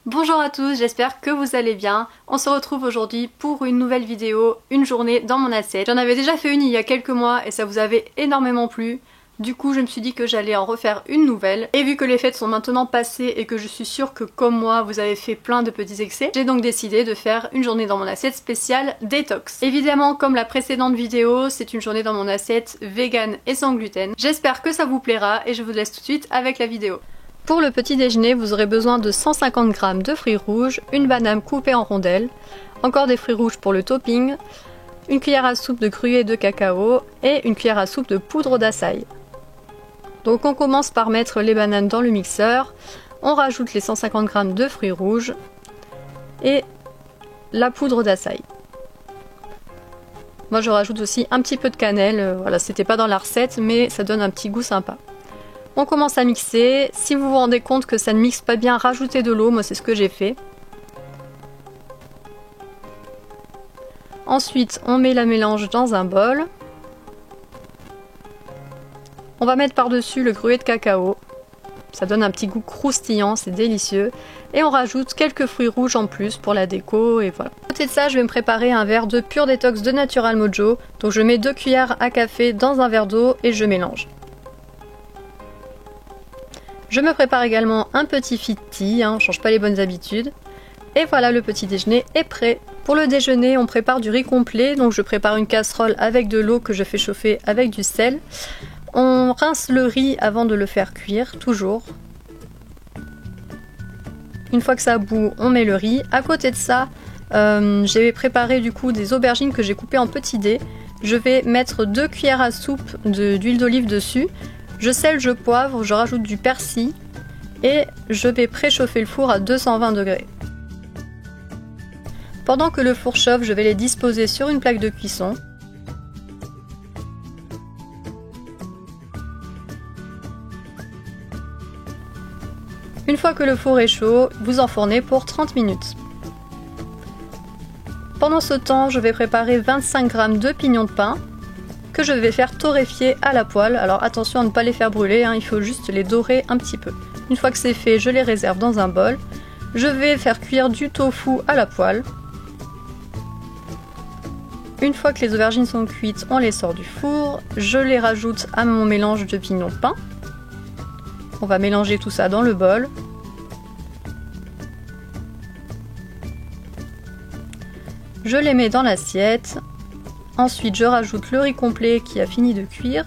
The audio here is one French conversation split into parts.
Bonjour à tous, j'espère que vous allez bien. On se retrouve aujourd'hui pour une nouvelle vidéo, une journée dans mon assiette. J'en avais déjà fait une il y a quelques mois et ça vous avait énormément plu. Du coup je me suis dit que j'allais en refaire une nouvelle. Et vu que les fêtes sont maintenant passées et que je suis sûre que comme moi vous avez fait plein de petits excès, j'ai donc décidé de faire une journée dans mon assiette spéciale détox. Évidemment comme la précédente vidéo, c'est une journée dans mon assiette vegan et sans gluten. J'espère que ça vous plaira et je vous laisse tout de suite avec la vidéo. Pour le petit déjeuner, vous aurez besoin de 150 g de fruits rouges, une banane coupée en rondelles, encore des fruits rouges pour le topping, une cuillère à soupe de gruau de cacao et une cuillère à soupe de poudre d'açaï. Donc on commence par mettre les bananes dans le mixeur, on rajoute les 150 g de fruits rouges et la poudre d'açaï. Moi je rajoute aussi un petit peu de cannelle, voilà, c'était pas dans la recette mais ça donne un petit goût sympa. On commence à mixer, si vous vous rendez compte que ça ne mixe pas bien, rajoutez de l'eau, moi c'est ce que j'ai fait. Ensuite on met la mélange dans un bol. On va mettre par-dessus le gruau de cacao, ça donne un petit goût croustillant, c'est délicieux. Et on rajoute quelques fruits rouges en plus pour la déco et voilà. À côté de ça, je vais me préparer un verre de pur détox de Natural Mojo. Donc je mets 2 cuillères à café dans un verre d'eau et je mélange. Je me prépare également un petit fit tea, on ne change pas les bonnes habitudes. Et voilà, le petit déjeuner est prêt. Pour le déjeuner, on prépare du riz complet, donc je prépare une casserole avec de l'eau que je fais chauffer avec du sel. On rince le riz avant de le faire cuire, toujours. Une fois que ça bout, on met le riz. À côté de ça, j'ai préparé du coup des aubergines que j'ai coupées en petits dés. Je vais mettre 2 cuillères à soupe d'huile d'olive dessus. Je sèle, je poivre, je rajoute du persil et je vais préchauffer le four à 220 degrés. Pendant que le four chauffe, je vais les disposer sur une plaque de cuisson. Une fois que le four est chaud, vous enfournez pour 30 minutes. Pendant ce temps, je vais préparer 25 g de pignons de pain que je vais faire torréfier à la poêle. Alors attention à ne pas les faire brûler, il faut juste les dorer un petit peu. Une fois que c'est fait, je les réserve dans un bol. Je vais faire cuire du tofu à la poêle. Une fois que les aubergines sont cuites, on les sort du four. Je les rajoute à mon mélange de pignons de pain. On va mélanger tout ça dans le bol. Je les mets dans l'assiette. Ensuite, je rajoute le riz complet qui a fini de cuire.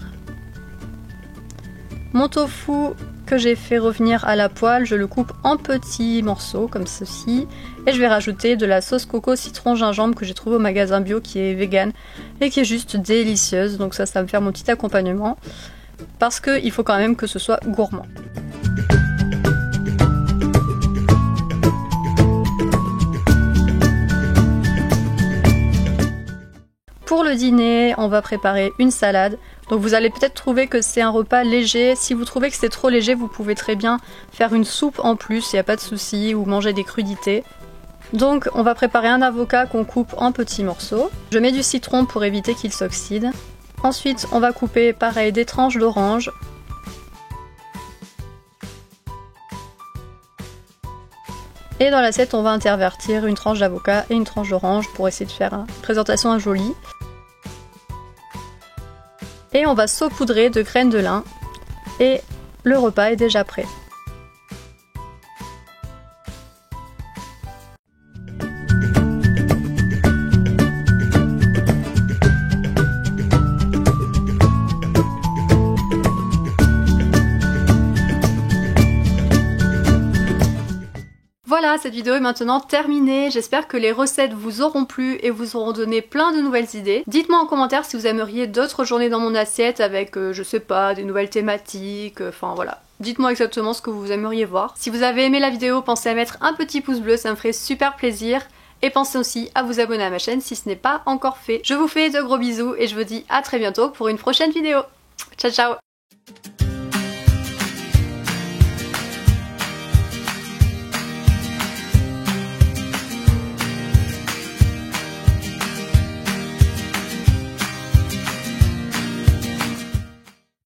Mon tofu que j'ai fait revenir à la poêle, je le coupe en petits morceaux comme ceci. Et je vais rajouter de la sauce coco citron gingembre que j'ai trouvée au magasin bio qui est vegan et qui est juste délicieuse. Donc ça va me faire mon petit accompagnement parce qu'il faut quand même que ce soit gourmand. Pour le dîner, on va préparer une salade. Donc vous allez peut-être trouver que c'est un repas léger. Si vous trouvez que c'est trop léger, vous pouvez très bien faire une soupe en plus, il n'y a pas de souci, ou manger des crudités. Donc on va préparer un avocat qu'on coupe en petits morceaux. Je mets du citron pour éviter qu'il s'oxyde. Ensuite, on va couper pareil des tranches d'orange. Et dans l'assiette, on va intervertir une tranche d'avocat et une tranche d'orange pour essayer de faire une présentation jolie. Et on va saupoudrer de graines de lin. Et le repas est déjà prêt. Voilà, cette vidéo est maintenant terminée. J'espère que les recettes vous auront plu et vous auront donné plein de nouvelles idées. Dites-moi en commentaire si vous aimeriez d'autres journées dans mon assiette avec, je sais pas, des nouvelles thématiques, enfin voilà. Dites-moi exactement ce que vous aimeriez voir. Si vous avez aimé la vidéo, pensez à mettre un petit pouce bleu, ça me ferait super plaisir. Et pensez aussi à vous abonner à ma chaîne si ce n'est pas encore fait. Je vous fais de gros bisous et je vous dis à très bientôt pour une prochaine vidéo. Ciao ciao!